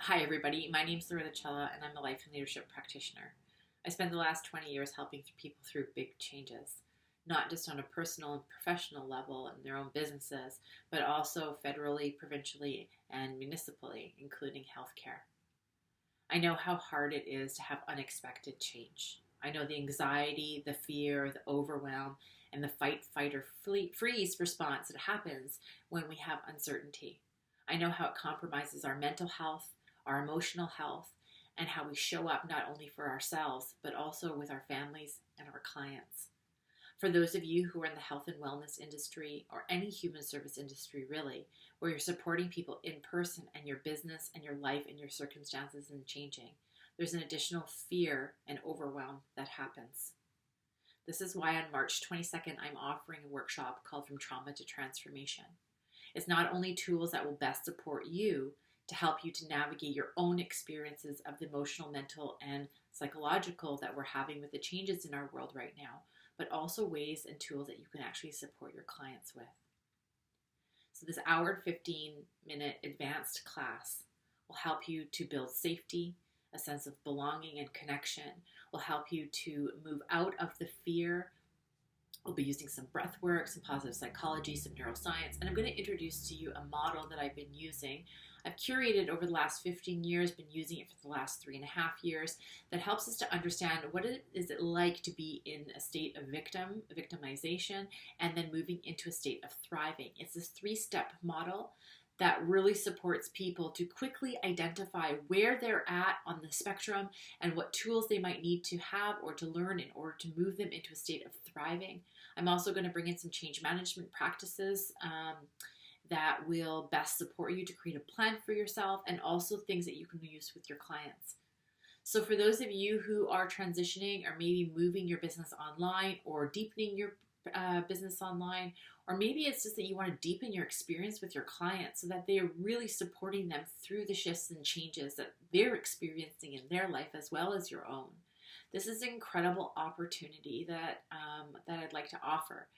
Hi, everybody. My name is Loretta Cella, and I'm a life and leadership practitioner. I spent the last 20 years helping people through big changes, not just on a personal and professional level in their own businesses, but also federally, provincially, and municipally, including healthcare. I know how hard it is to have unexpected change. I know the anxiety, the fear, the overwhelm, and the fight, fight, or freeze response that happens when we have uncertainty. I know how it compromises our mental health, our emotional health, and how we show up not only for ourselves, but also with our families and our clients. For those of you who are in the health and wellness industry or any human service industry, really, where you're supporting people in person and your business and your life and your circumstances and changing, there's an additional fear and overwhelm that happens. This is why on March 22nd, I'm offering a workshop called From Trauma to Transformation. It's not only tools that will best support you to help you to navigate your own experiences of the emotional, mental, and psychological that we're having with the changes in our world right now, but also ways and tools that you can actually support your clients with. So this hour and 15-minute advanced class will help you to build safety, a sense of belonging and connection, will help you to move out of the fear. We'll be using some breath work, some positive psychology, some neuroscience, and I'm going to introduce to you a model that I've been using. I've curated over the last 15 years, been using it for the last 3.5 years, that helps us to understand what it is like to be in a state of victimization, and then moving into a state of thriving. It's this 3-step model that really supports people to quickly identify where they're at on the spectrum and what tools they might need to have or to learn in order to move them into a state of thriving. I'm also going to bring in some change management practices that will best support you to create a plan for yourself, and also things that you can use with your clients. So for those of you who are transitioning or maybe moving your business online or deepening your business online, or maybe it's just that you want to deepen your experience with your clients so that they are really supporting them through the shifts and changes that they're experiencing in their life as well as your own. This is an incredible opportunity that I'd like to offer.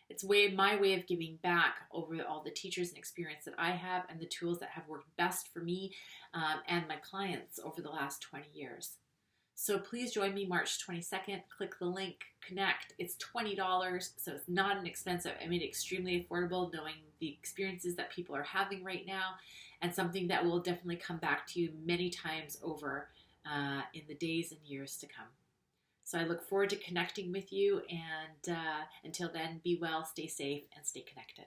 It's my way of giving back over all the teachers and experience that I have and the tools that have worked best for me and my clients over the last 20 years. So please join me March 22nd. Click the link, connect. It's $20, so it's not inexpensive. I made it extremely affordable, knowing the experiences that people are having right now, and something that will definitely come back to you many times over in the days and years to come. So I look forward to connecting with you, and until then, be well, stay safe, and stay connected.